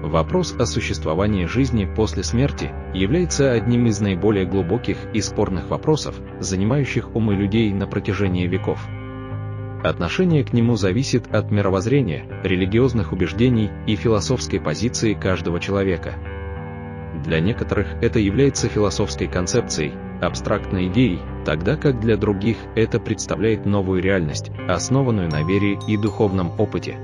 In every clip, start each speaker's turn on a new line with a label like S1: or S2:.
S1: Вопрос о существовании жизни после смерти является одним из наиболее глубоких и спорных вопросов, занимающих умы людей на протяжении веков. Отношение к нему зависит от мировоззрения, религиозных убеждений и философской позиции каждого человека. Для некоторых это является философской концепцией, абстрактной идеей, тогда как для других это представляет новую реальность, основанную на вере и духовном опыте.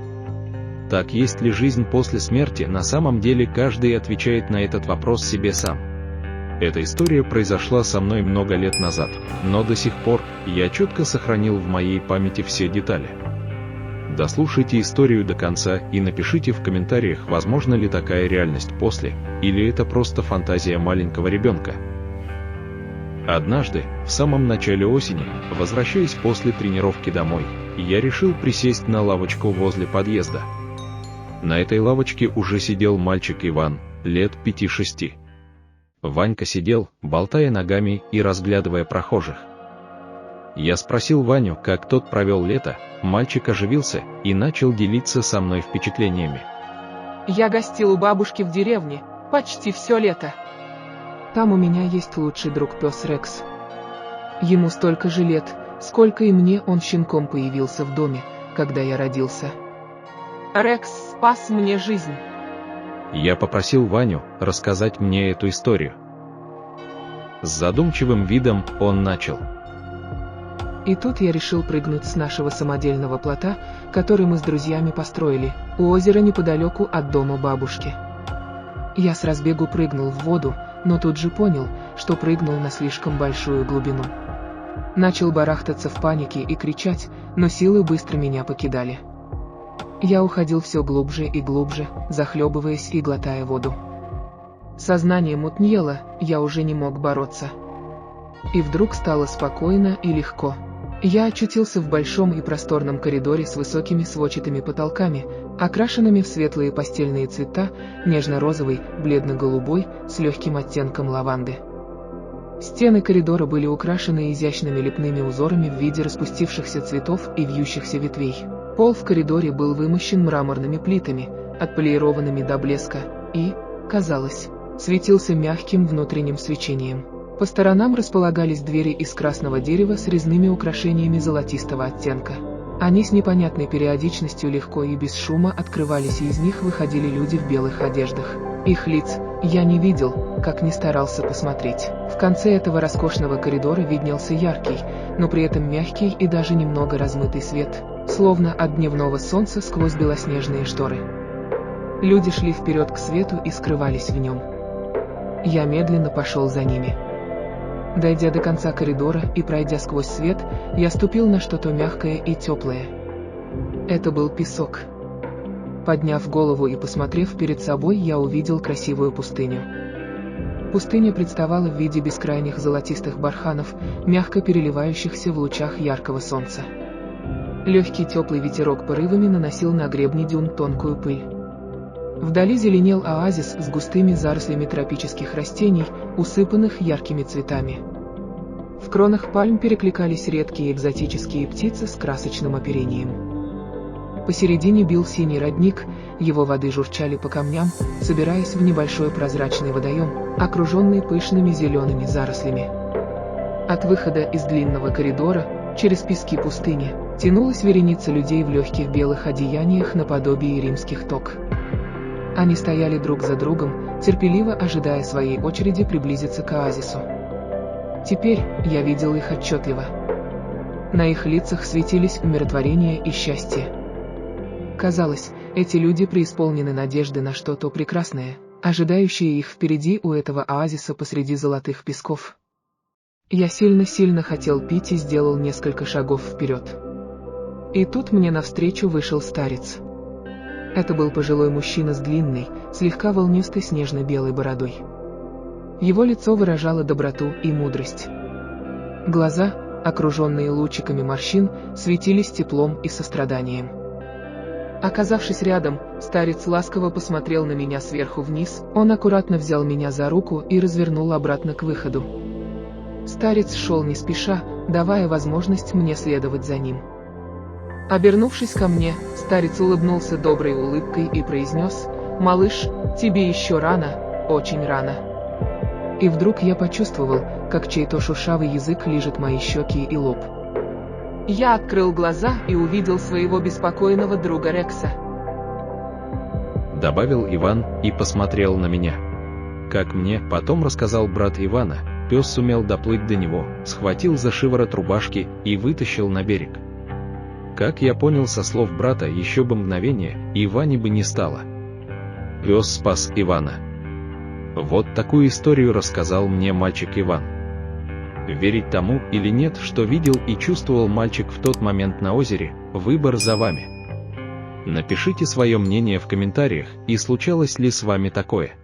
S1: Так, есть ли жизнь после смерти? На самом деле каждый отвечает на этот вопрос себе сам. Эта история произошла со мной много лет назад, но до сих пор я четко сохранил в моей памяти все детали. Дослушайте историю до конца и напишите в комментариях, возможна ли такая реальность после, или это просто фантазия маленького ребенка. Однажды, в самом начале осени, возвращаясь после тренировки домой, я решил присесть на лавочку возле подъезда. На этой лавочке уже сидел мальчик Иван, лет 5-6. Ванька сидел, болтая ногами и разглядывая прохожих. Я спросил Ваню, как тот провел лето. Мальчик оживился и начал делиться со мной впечатлениями.
S2: Я гостил у бабушки в деревне почти все лето. Там у меня есть лучший друг пес Рекс. Ему столько же лет, сколько и мне, он щенком появился в доме, когда я родился. Рекс спас мне жизнь.
S1: Я попросил Ваню рассказать мне эту историю. С задумчивым видом он начал.
S2: И тут я решил прыгнуть с нашего самодельного плота, который мы с друзьями построили, у озера неподалеку от дома бабушки. Я с разбегу прыгнул в воду, но тут же понял, что прыгнул на слишком большую глубину. Начал барахтаться в панике и кричать, но силы быстро меня покидали. Я уходил все глубже и глубже, захлебываясь и глотая воду. Сознание мутнело, я уже не мог бороться. И вдруг стало спокойно и легко. Я очутился в большом и просторном коридоре с высокими сводчатыми потолками, окрашенными в светлые пастельные цвета, нежно-розовый, бледно-голубой, с легким оттенком лаванды. Стены коридора были украшены изящными лепными узорами в виде распустившихся цветов и вьющихся ветвей. Пол в коридоре был вымощен мраморными плитами, отполированными до блеска, и, казалось, светился мягким внутренним свечением. По сторонам располагались двери из красного дерева с резными украшениями золотистого оттенка. Они с непонятной периодичностью легко и без шума открывались, и из них выходили люди в белых одеждах. Их лиц я не видел, как ни старался посмотреть. В конце этого роскошного коридора виднелся яркий, но при этом мягкий и даже немного размытый свет, словно от дневного солнца сквозь белоснежные шторы. Люди шли вперед к свету и скрывались в нем. Я медленно пошел за ними. Дойдя до конца коридора и пройдя сквозь свет, я ступил на что-то мягкое и теплое. Это был песок. Подняв голову и посмотрев перед собой, я увидел красивую пустыню. Пустыня представала в виде бескрайних золотистых барханов, мягко переливающихся в лучах яркого солнца. Легкий теплый ветерок порывами наносил на гребни дюн тонкую пыль. Вдали зеленел оазис с густыми зарослями тропических растений, усыпанных яркими цветами. В кронах пальм перекликались редкие экзотические птицы с красочным оперением. Посередине бил синий родник, его воды журчали по камням, собираясь в небольшой прозрачный водоем, окруженный пышными зелеными зарослями. От выхода из длинного коридора, через пески пустыни, тянулась вереница людей в легких белых одеяниях наподобие римских тог. Они стояли друг за другом, терпеливо ожидая своей очереди приблизиться к оазису. Теперь я видел их отчетливо. На их лицах светились умиротворение и счастье. Казалось, эти люди преисполнены надежды на что-то прекрасное, ожидающее их впереди у этого оазиса посреди золотых песков. Я сильно-сильно хотел пить и сделал несколько шагов вперед. И тут мне навстречу вышел старец. Это был пожилой мужчина с длинной, слегка волнистой снежно-белой бородой. Его лицо выражало доброту и мудрость. Глаза, окруженные лучиками морщин, светились теплом и состраданием. Оказавшись рядом, старец ласково посмотрел на меня сверху вниз, он аккуратно взял меня за руку и развернул обратно к выходу. Старец шел не спеша, давая возможность мне следовать за ним. Обернувшись ко мне, старец улыбнулся доброй улыбкой и произнес: «Малыш, тебе еще рано, очень рано». И вдруг я почувствовал, как чей-то шершавый язык лижет мои щеки и лоб. Я открыл глаза и увидел своего беспокойного друга Рекса.
S1: Добавил Иван и посмотрел на меня. Как мне потом рассказал брат Ивана, пес сумел доплыть до него, схватил за шиворот рубашки и вытащил на берег. Как я понял со слов брата, еще бы мгновение, и Вани бы не стало. Пес спас Ивана. Вот такую историю рассказал мне мальчик Иван. Верить тому или нет, что видел и чувствовал мальчик в тот момент на озере, выбор за вами. Напишите свое мнение в комментариях, и случалось ли с вами такое.